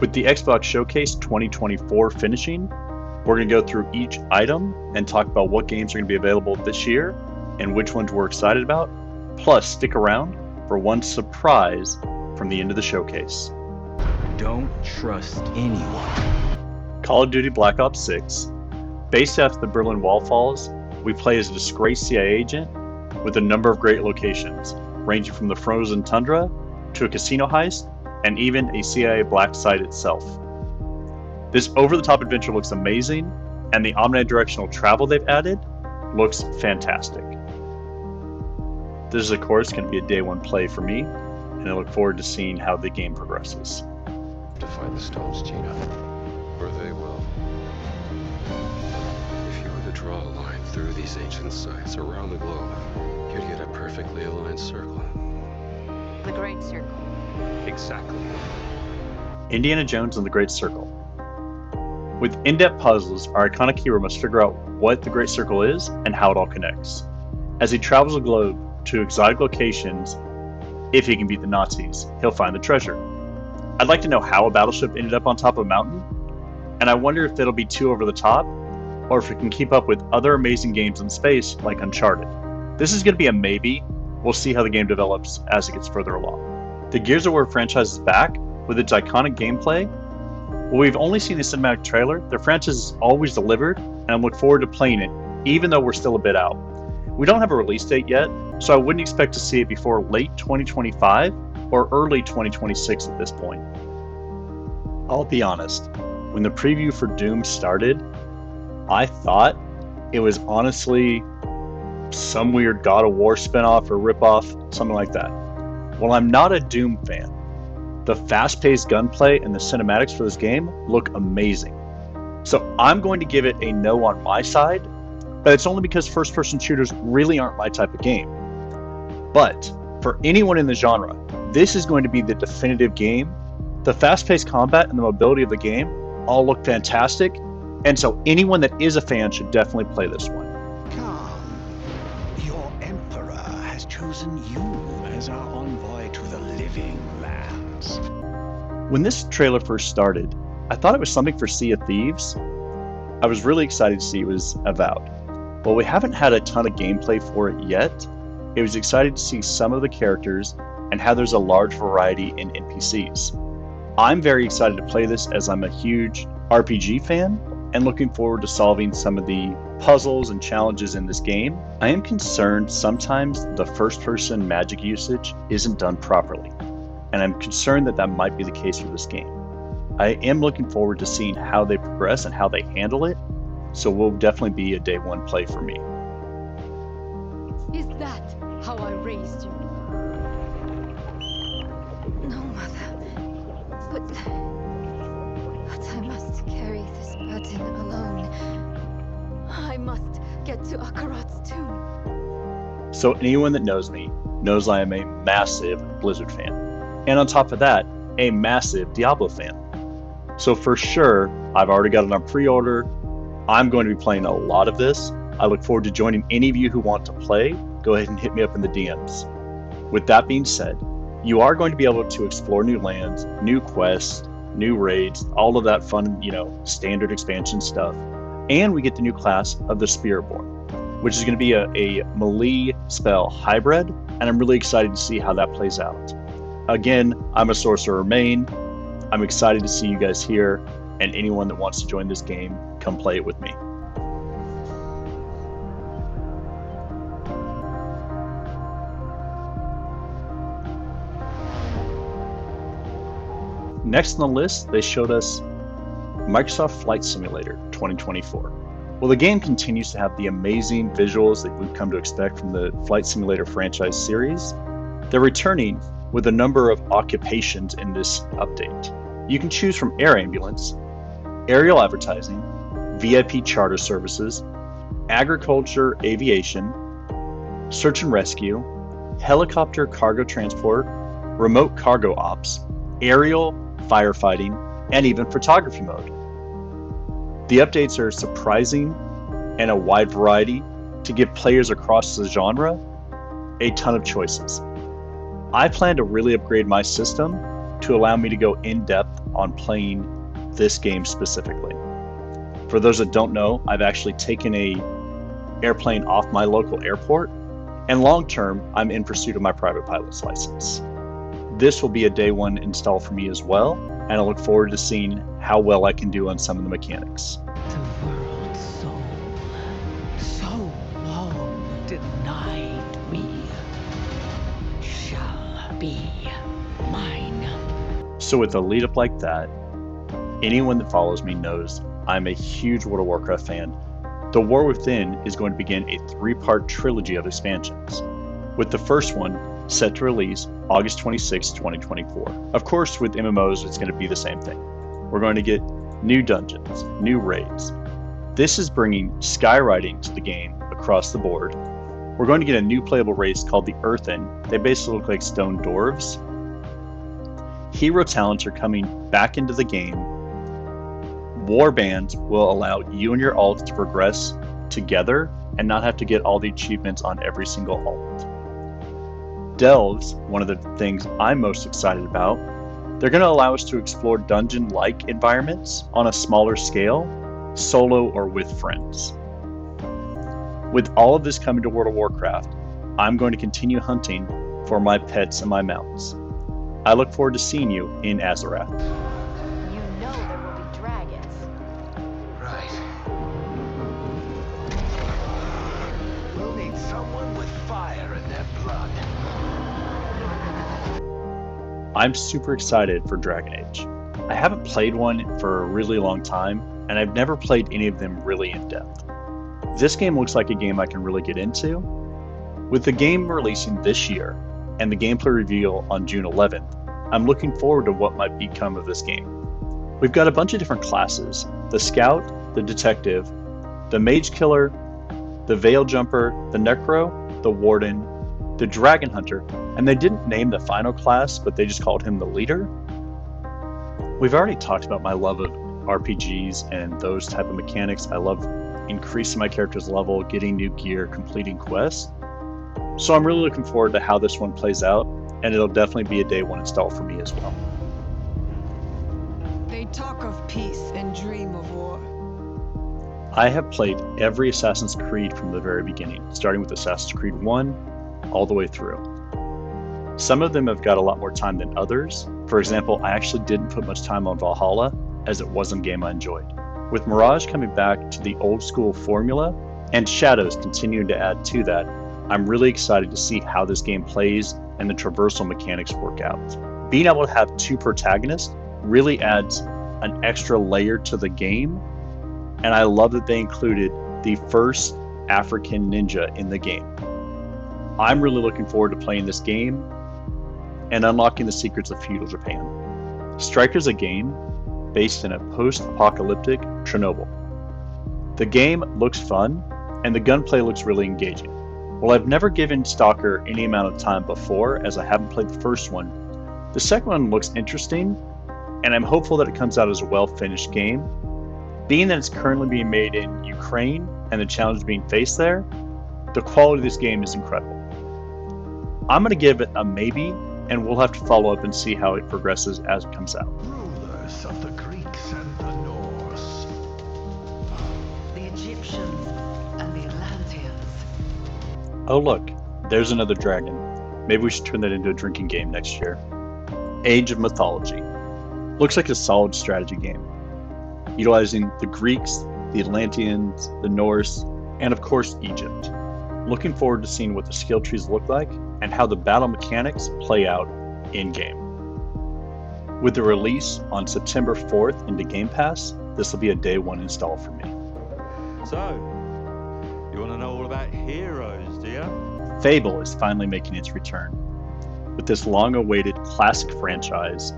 With the Xbox Showcase 2024 finishing, we're going to go through each item and talk about what games are going to be available this year and which ones we're excited about. Plus, stick around for one surprise from the end of the showcase. Don't trust anyone. Call of Duty Black Ops 6. Based after the Berlin Wall falls, we play as a disgraced CIA agent with a number of great locations, ranging from the frozen tundra to a casino heist and even a CIA black site itself. This over-the-top adventure looks amazing, and the omnidirectional travel they've added looks fantastic. This is of course going to be a day one play for me, and I look forward to seeing how the game progresses. To find the stones, Gina, or they will. If you were to draw a line through these ancient sites around the globe, you'd get a perfectly aligned circle. The Great Circle. Exactly. Indiana Jones and the Great Circle. With in-depth puzzles, our iconic hero must figure out what the Great Circle is and how it all connects. As he travels the globe to exotic locations, if he can beat the Nazis, he'll find the treasure. I'd like to know how a battleship ended up on top of a mountain, and I wonder if it'll be too over the top, or if it can keep up with other amazing games in space like Uncharted. This is going to be a maybe. We'll see how the game develops as it gets further along. The Gears of War franchise is back with its iconic gameplay. While we've only seen the cinematic trailer, the franchise has always delivered, and I look forward to playing it, even though we're still a bit out. We don't have a release date yet, so I wouldn't expect to see it before late 2025 or early 2026 at this point. I'll be honest, when the preview for Doom started, I thought it was honestly some weird God of War spinoff or ripoff, something like that. While I'm not a Doom fan, the fast-paced gunplay and the cinematics for this game look amazing. So I'm going to give it a no on my side, but it's only because first-person shooters really aren't my type of game. But for anyone in the genre, this is going to be the definitive game. The fast-paced combat and the mobility of the game all look fantastic, and so anyone that is a fan should definitely play this one. Come, your emperor has chosen you as our envoy to the living lands. When this trailer first started, I thought it was something for Sea of Thieves. I was really excited to see it was Avowed. While we haven't had a ton of gameplay for it yet, it was exciting to see some of the characters and how there's a large variety in NPCs. I'm very excited to play this as I'm a huge RPG fan and looking forward to solving some of the puzzles and challenges in this game. I am concerned sometimes the first-person magic usage isn't done properly, and I'm concerned that that might be the case for this game. I am looking forward to seeing how they progress and how they handle it, so will definitely be a day one play for me. Is that how I raised you? No, Mother. But I must carry this burden alone. I must get to Akarat's tomb. So anyone that knows me knows I am a massive Blizzard fan. And on top of that, a massive Diablo fan. So for sure, I've already got it on pre-order. I'm going to be playing a lot of this. I look forward to joining any of you who want to play. Go ahead and hit me up in the DMs. With that being said, you are going to be able to explore new lands, new quests, new raids, all of that fun, standard expansion stuff. And we get the new class of the Spiritborn, which is going to be a melee spell hybrid, and I'm really excited to see how that plays out. Again, I'm a sorcerer main. I'm excited to see you guys here, and anyone that wants to join this game, come play it with me. Next on the list, they showed us Microsoft Flight Simulator 2024. Well, the game continues to have the amazing visuals that we've come to expect from the Flight Simulator franchise series. They're returning with a number of occupations in this update. You can choose from air ambulance, aerial advertising, VIP charter services, agriculture aviation, search and rescue, helicopter cargo transport, remote cargo ops, aerial firefighting, and even photography mode. The updates are surprising and a wide variety to give players across the genre a ton of choices. I plan to really upgrade my system to allow me to go in depth on playing this game specifically. For those that don't know, I've actually taken a airplane off my local airport, and long term, I'm in pursuit of my private pilot's license. This will be a day one install for me as well, and I look forward to seeing how well I can do on some of the mechanics. The world's so long denied me, shall be mine. So with a lead up like that, anyone that follows me knows I'm a huge World of Warcraft fan. The War Within is going to begin a 3-part trilogy of expansions, with the first one set to release August 26, 2024. Of course, with MMOs, it's going to be the same thing. We're going to get new dungeons, new raids. This is bringing skywriting to the game across the board. We're going to get a new playable race called the Earthen. They basically look like stone dwarves. Hero talents are coming back into the game. Warbands will allow you and your alt to progress together and not have to get all the achievements on every single alt. Delves, one of the things I'm most excited about, they're going to allow us to explore dungeon-like environments on a smaller scale, solo or with friends. With all of this coming to World of Warcraft, I'm going to continue hunting for my pets and my mounts. I look forward to seeing you in Azarath. You know there will be dragons. Right. We'll need someone with fire in their blood. I'm super excited for Dragon Age. I haven't played one for a really long time, and I've never played any of them really in depth. This game looks like a game I can really get into. With the game releasing this year, and the gameplay reveal on June 11th, I'm looking forward to what might become of this game. We've got a bunch of different classes: the Scout, the Detective, the Mage Killer, the Veil Jumper, the Necro, the Warden, the Dragon Hunter, and they didn't name the final class, but they just called him the Leader. We've already talked about my love of RPGs and those type of mechanics. I love increasing my character's level, getting new gear, completing quests. So I'm really looking forward to how this one plays out, and it'll definitely be a day one install for me as well. They talk of peace and dream of war. I have played every Assassin's Creed from the very beginning, starting with Assassin's Creed 1 all the way through. Some of them have got a lot more time than others. For example, I actually didn't put much time on Valhalla, as it wasn't a game I enjoyed. With Mirage coming back to the old school formula, and Shadows continuing to add to that, I'm really excited to see how this game plays and the traversal mechanics work out. Being able to have 2 protagonists really adds an extra layer to the game, and I love that they included the first African ninja in the game. I'm really looking forward to playing this game and unlocking the secrets of feudal Japan. Striker's a game based in a post-apocalyptic Chernobyl. The game looks fun, and the gunplay looks really engaging. While I've never given Stalker any amount of time before, as I haven't played the first one, the second one looks interesting, and I'm hopeful that it comes out as a well-finished game. Being that it's currently being made in Ukraine, and the challenge being faced there, the quality of this game is incredible. I'm going to give it a maybe, and we'll have to follow up and see how it progresses as it comes out. Rulers of the Greeks and the Norse. The Egyptians and the Atlanteans. Oh look, there's another dragon. Maybe we should turn that into a drinking game next year. Age of Mythology. Looks like a solid strategy game, utilizing the Greeks, the Atlanteans, the Norse, and of course Egypt. Looking forward to seeing what the skill trees look like and how the battle mechanics play out in-game. With the release on September 4th into Game Pass, this will be a day one install for me. So, you want to know all about heroes, do you? Fable is finally making its return. With this long-awaited classic franchise,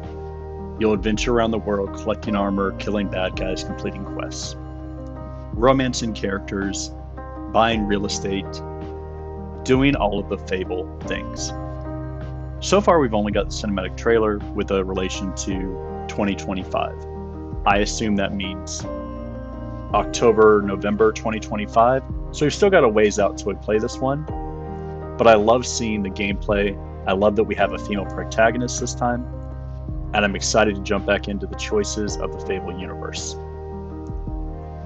you'll adventure around the world collecting armor, killing bad guys, completing quests, romancing characters, buying real estate, doing all of the Fable things. So far, we've only got the cinematic trailer with a relation to 2025. I assume that means October, November 2025. So we've still got a ways out till we play this one. But I love seeing the gameplay. I love that we have a female protagonist this time. and I'm excited to jump back into the choices of the Fable universe.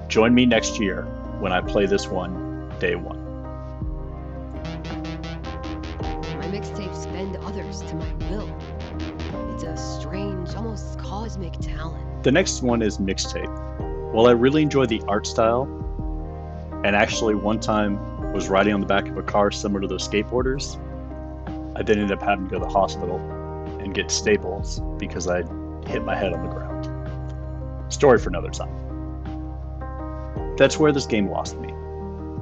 Join me next year when I play this one, day one. My mixtapes bend others to my will. It's a strange, almost cosmic talent. The next one is Mixtape. While I really enjoy the art style, and actually one time was riding on the back of a car similar to those skateboarders, I then ended up having to go to the hospital and get staples because I hit my head on the ground. Story for another time. That's where this game lost me.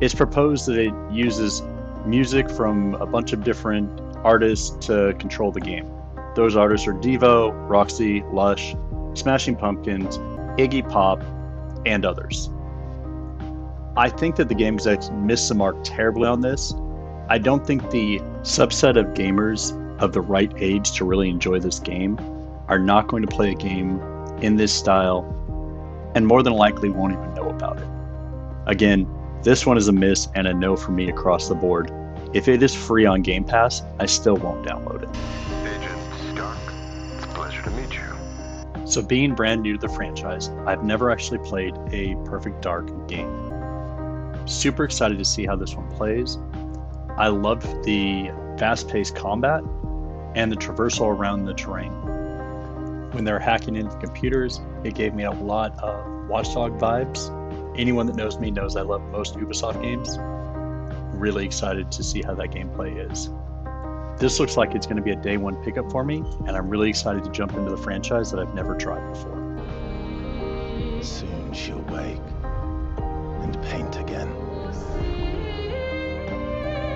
It's proposed that it uses music from a bunch of different artists to control the game. Those artists are Devo, Roxy, Lush, Smashing Pumpkins, Iggy Pop, and others. I think that the game execs missed the mark terribly on this. I don't think the subset of gamers of the right age to really enjoy this game are not going to play a game in this style, and more than likely won't even know about it. Again, this one is a miss and a no for me across the board. If it is free on Game Pass, I still won't download it. Agent Stark, it's a pleasure to meet you. So being brand new to the franchise, I've never actually played a Perfect Dark game. Super excited to see how this one plays. I loved the fast-paced combat and the traversal around the terrain. When they're hacking into computers, it gave me a lot of Watchdog vibes. Anyone that knows me knows I love most Ubisoft games. Really excited to see how that gameplay is. This looks like it's going to be a day one pickup for me, and I'm really excited to jump into the franchise that I've never tried before. Soon she'll wake and paint again.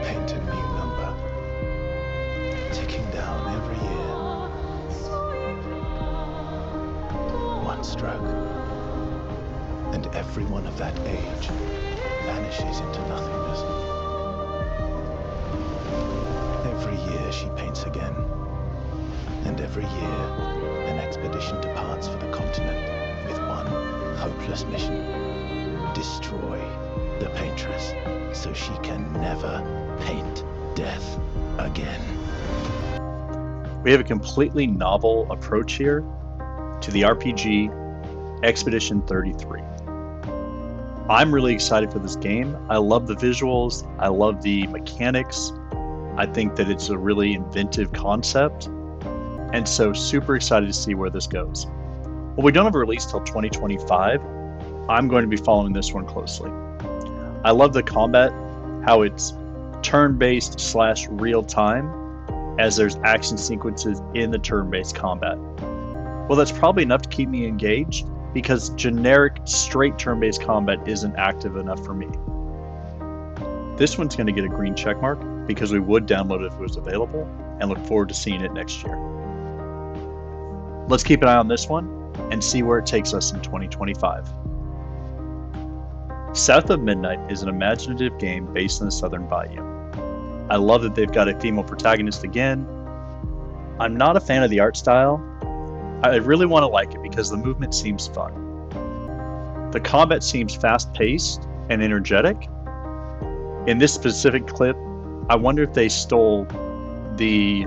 Paint a new number, ticking down every year. One stroke, and every one of that age vanishes into nothingness. Every year she paints again, and every year an expedition departs for the continent with one hopeless mission: destroy the paintress so she can never paint death again. We have a completely novel approach here to the RPG Expedition 33. I'm really excited for this game. I love the visuals, I love the mechanics. I think that it's a really inventive concept, and so super excited to see where this goes. Well, we don't have a release till 2025. I'm going to be following this one closely. I love the combat, how it's turn-based / real-time, as there's action sequences in the turn-based combat. Well, that's probably enough to keep me engaged, because generic, straight turn-based combat isn't active enough for me. This one's going to get a green checkmark, because we would download it if it was available, and look forward to seeing it next year. Let's keep an eye on this one, and see where it takes us in 2025. South of Midnight is an imaginative game based in the Southern Bayou. I love that they've got a female protagonist again. I'm not a fan of the art style. I really want to like it because the movement seems fun. The combat seems fast-paced and energetic. In this specific clip, I wonder if they stole the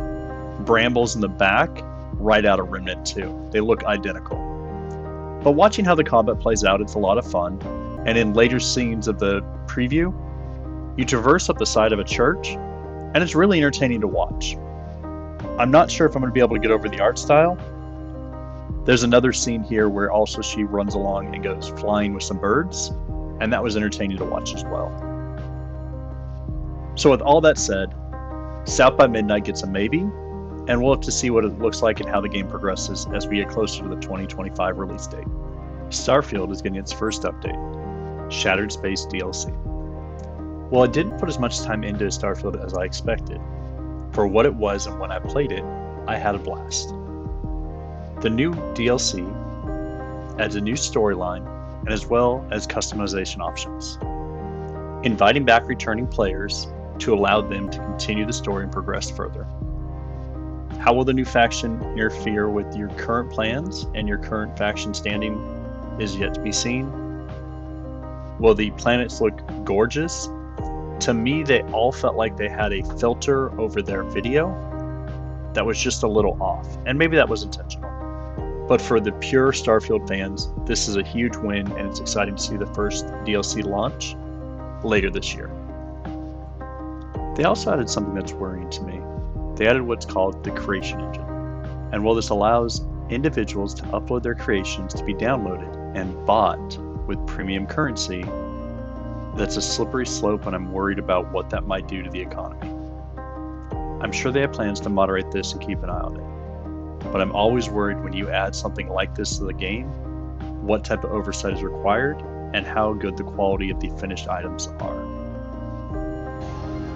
brambles in the back right out of Remnant 2. They look identical. But watching how the combat plays out, it's a lot of fun. And in later scenes of the preview, you traverse up the side of a church, and it's really entertaining to watch. I'm not sure if I'm going to be able to get over the art style. There's another scene here where also she runs along and goes flying with some birds, and that was entertaining to watch as well. So with all that said, South by Midnight gets a maybe, and we'll have to see what it looks like and how the game progresses as we get closer to the 2025 release date. Starfield is getting its first update, Shattered Space DLC. Well, I didn't put as much time into Starfield as I expected. For what it was and when I played it, I had a blast. The new DLC adds a new storyline and as well as customization options, inviting back returning players to allow them to continue the story and progress further. How will the new faction interfere with your current plans and your current faction standing is yet to be seen. Will the planets look gorgeous? To me, they all felt like they had a filter over their video that was just a little off, and maybe that was intentional. But for the pure Starfield fans, this is a huge win, and it's exciting to see the first DLC launch later this year. They also added something that's worrying to me. They added what's called the creation engine. And while this allows individuals to upload their creations to be downloaded and bought with premium currency, that's a slippery slope, and I'm worried about what that might do to the economy. I'm sure they have plans to moderate this and keep an eye on it. But I'm always worried when you add something like this to the game, what type of oversight is required and how good the quality of the finished items are.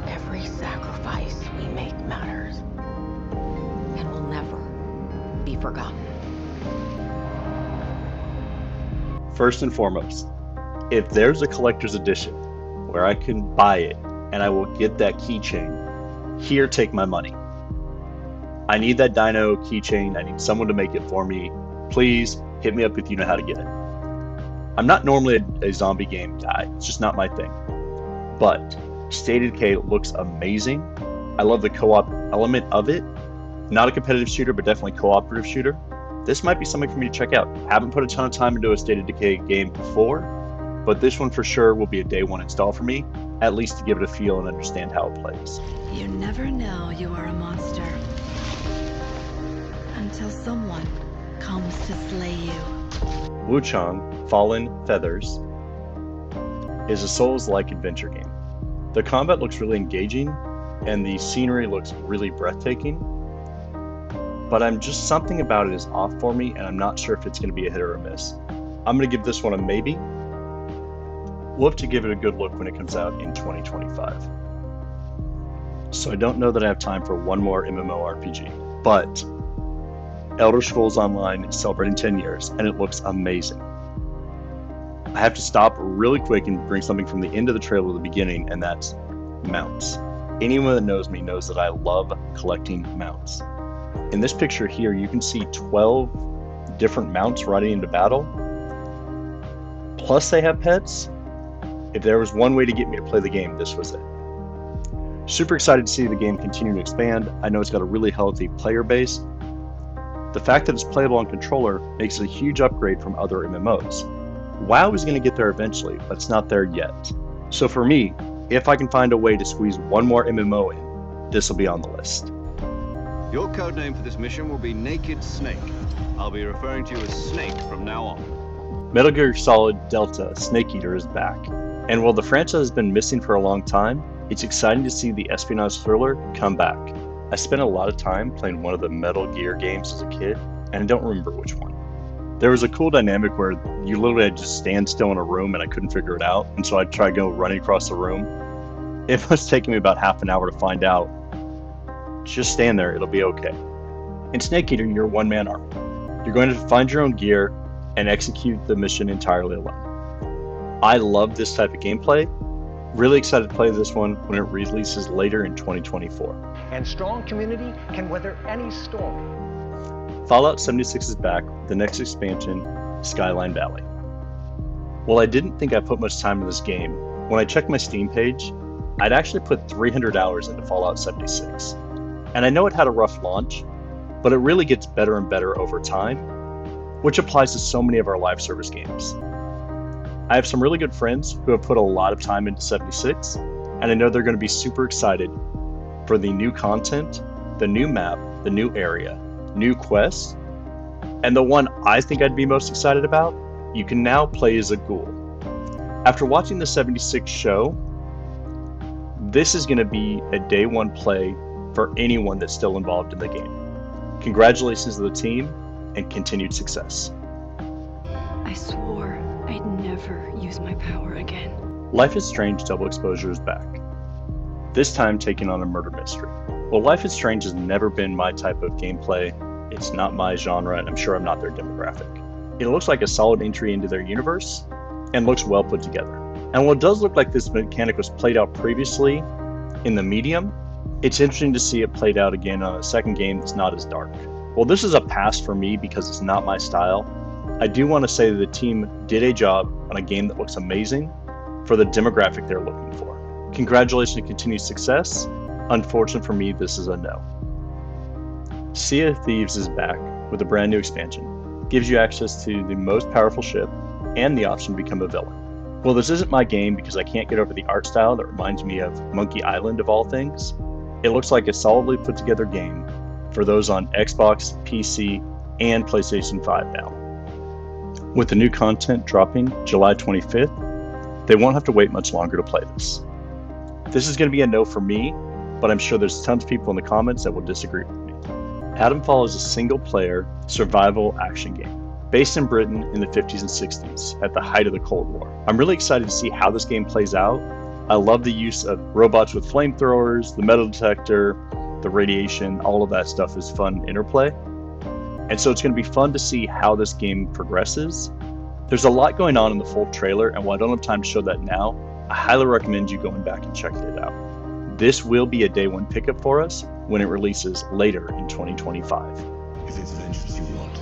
Every sacrifice we make matters and will never be forgotten. First and foremost, if there's a collector's edition where I can buy it and I will get that keychain, here, take my money. I need that dino keychain. I need someone to make it for me. Please hit me up if you know how to get it. I'm not normally a zombie game guy. It's just not my thing. But State of Decay looks amazing. I love the co-op element of it. Not a competitive shooter, but definitely cooperative shooter. This might be something for me to check out. Haven't put a ton of time into a State of Decay game before, but this one for sure will be a day one install for me, at least to give it a feel and understand how it plays. You never know you are a monster until someone comes to slay you. Wuchang Fallen Feathers is a Souls-like adventure game. The combat looks really engaging, and the scenery looks really breathtaking, but something about it is off for me, and I'm not sure if it's going to be a hit or a miss. I'm going to give this one a maybe. We'll have to give it a good look when it comes out in 2025. So I don't know that I have time for one more MMORPG, but Elder Scrolls Online is celebrating 10 years, and it looks amazing. I have to stop really quick and bring something from the end of the trailer to the beginning, and that's mounts. Anyone that knows me knows that I love collecting mounts. In this picture here, you can see 12 different mounts riding into battle. Plus they have pets. If there was one way to get me to play the game, this was it. Super excited to see the game continue to expand. I know it's got a really healthy player base. The fact that it's playable on controller makes it a huge upgrade from other MMOs. WoW is going to get there eventually, but it's not there yet. So for me, if I can find a way to squeeze one more MMO in, this will be on the list. Your codename for this mission will be Naked Snake. I'll be referring to you as Snake from now on. Metal Gear Solid Delta Snake Eater is back. And while the franchise has been missing for a long time, it's exciting to see the espionage thriller come back. I spent a lot of time playing one of the Metal Gear games as a kid, and I don't remember which one. There was a cool dynamic where you literally had to just stand still in a room and I couldn't figure it out, and so I'd try to go running across the room. It must take me about half an hour to find out. Just stand there, it'll be okay. In Snake Eater, you're a one-man army. You're going to find your own gear and execute the mission entirely alone. I love this type of gameplay. Really excited to play this one when it releases later in 2024. And strong community can weather any storm. Fallout 76 is back with the next expansion, Skyline Valley. While I didn't think I put much time in this game, when I checked my Steam page, I'd actually put 300 hours into Fallout 76. And I know it had a rough launch, but it really gets better and better over time, which applies to so many of our live service games. I have some really good friends who have put a lot of time into 76, and I know they're going to be super excited for the new content, the new map, the new area, new quests, and the one I think I'd be most excited about, you can now play as a ghoul. After watching the 76 show, this is going to be a day one play for anyone that's still involved in the game. Congratulations to the team, and continued success. I swore I'd never use my power again. Life is Strange Double Exposure is back. This time taking on a murder mystery. Well, Life is Strange has never been my type of gameplay. It's not my genre, and I'm sure I'm not their demographic. It looks like a solid entry into their universe, and looks well put together. And while it does look like this mechanic was played out previously in the medium, it's interesting to see it played out again on a second game that's not as dark. While this is a pass for me because it's not my style, I do want to say that the team did a job on a game that looks amazing for the demographic they're looking for. Congratulations and continued success. Unfortunate for me, this is a no. Sea of Thieves is back with a brand new expansion. gives you access to the most powerful ship and the option to become a villain. Well, this isn't my game because I can't get over the art style that reminds me of Monkey Island of all things. It looks like a solidly put together game for those on Xbox, PC, and PlayStation 5 now. With the new content dropping July 25th, they won't have to wait much longer to play this. This is going to be a no for me, but I'm sure there's tons of people in the comments that will disagree with me. Titanfall is a single-player survival action game based in Britain in the 50s and 60s at the height of the Cold War. I'm really excited to see how this game plays out. I love the use of robots with flamethrowers, the metal detector, the radiation, all of that stuff is fun interplay. And so it's going to be fun to see how this game progresses. There's a lot going on in the full trailer, and while I don't have time to show that now, I highly recommend you going back and checking it out. This will be a day one pickup for us when it releases later in 2025. If it's vengeance you want,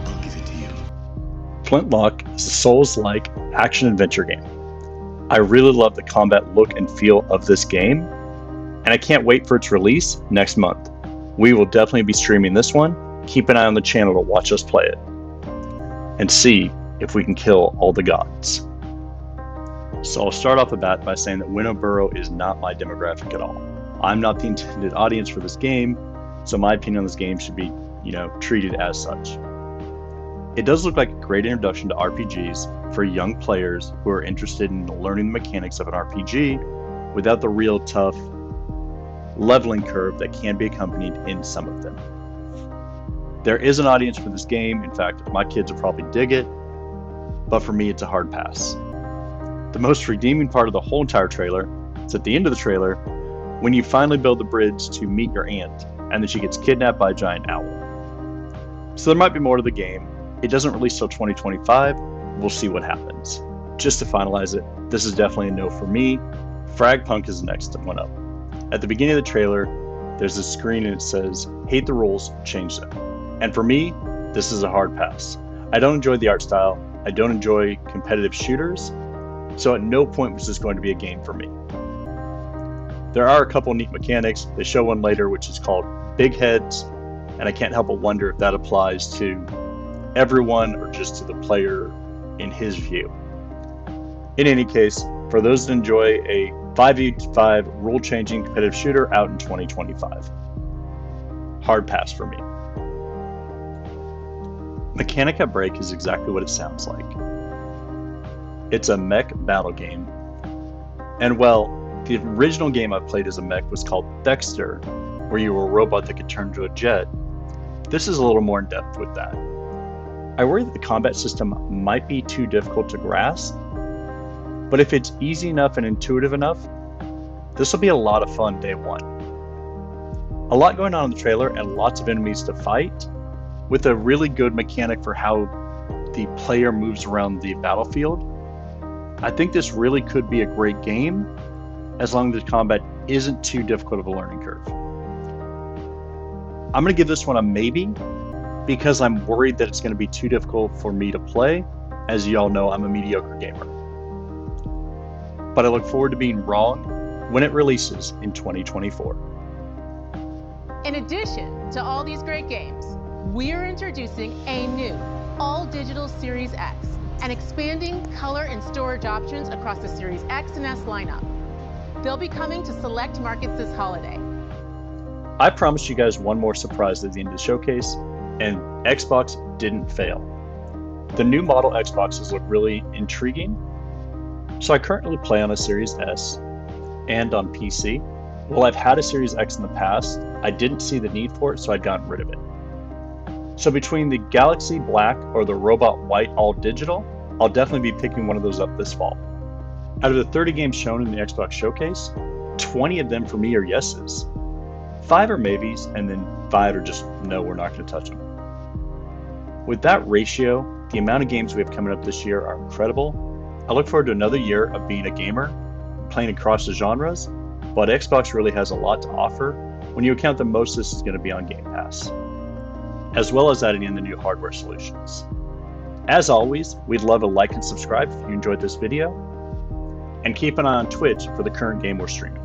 I'll give it to you. Flintlock is a Souls-like action-adventure game. I really love the combat look and feel of this game, and I can't wait for its release next month. We will definitely be streaming this one. Keep an eye on the channel to watch us play it and see if we can kill all the gods. So I'll start off the bat by saying that Winnow is not my demographic at all. I'm not the intended audience for this game, so my opinion on this game should be, treated as such. It does look like a great introduction to RPGs for young players who are interested in learning the mechanics of an RPG without the real tough leveling curve that can be accompanied in some of them. There is an audience for this game. In fact, my kids will probably dig it, but for me, it's a hard pass. The most redeeming part of the whole entire trailer is at the end of the trailer when you finally build the bridge to meet your aunt, and then she gets kidnapped by a giant owl. So there might be more to the game. It doesn't release till 2025. We'll see what happens. Just to finalize it, this is definitely a no for me. Fragpunk is the next one up. At the beginning of the trailer, there's a screen and it says, "Hate the rules, change them." And for me, this is a hard pass. I don't enjoy the art style. I don't enjoy competitive shooters. So at no point was this going to be a game for me. There are a couple neat mechanics. They show one later, which is called Big Heads, and I can't help but wonder if that applies to everyone or just to the player in his view. In any case, for those that enjoy a 5v5 rule-changing competitive shooter out in 2025. Hard pass for me. Mechanic at Break is exactly what it sounds like. It's a mech battle game. And well, the original game I played as a mech was called Dexter, where you were a robot that could turn to a jet. This is a little more in depth with that. I worry that the combat system might be too difficult to grasp, but if it's easy enough and intuitive enough, this will be a lot of fun day one. A lot going on in the trailer and lots of enemies to fight, with a really good mechanic for how the player moves around the battlefield. I think this really could be a great game, as long as the combat isn't too difficult of a learning curve. I'm going to give this one a maybe, because I'm worried that it's going to be too difficult for me to play. As you all know, I'm a mediocre gamer. But I look forward to being wrong when it releases in 2024. In addition to all these great games, we're introducing a new all-digital Series X and expanding color and storage options across the Series X and S lineup. They'll be coming to select markets this holiday. I promised you guys one more surprise at the end of the showcase, and Xbox didn't fail. The new model Xboxes look really intriguing. So I currently play on a Series S and on PC. While I've had a Series X in the past, I didn't see the need for it, so I'd gotten rid of it. So between the Galaxy Black or the Robot White all digital, I'll definitely be picking one of those up this fall. Out of the 30 games shown in the Xbox showcase, 20 of them for me are yeses. 5 are maybes, and then 5 are just no, we're not going to touch them. With that ratio, the amount of games we have coming up this year are incredible. I look forward to another year of being a gamer, playing across the genres, but Xbox really has a lot to offer when you account that most of this is going to be on Game Pass, as well as adding in the new hardware solutions. As always, we'd love a like and subscribe if you enjoyed this video, and keep an eye on Twitch for the current game we're streaming.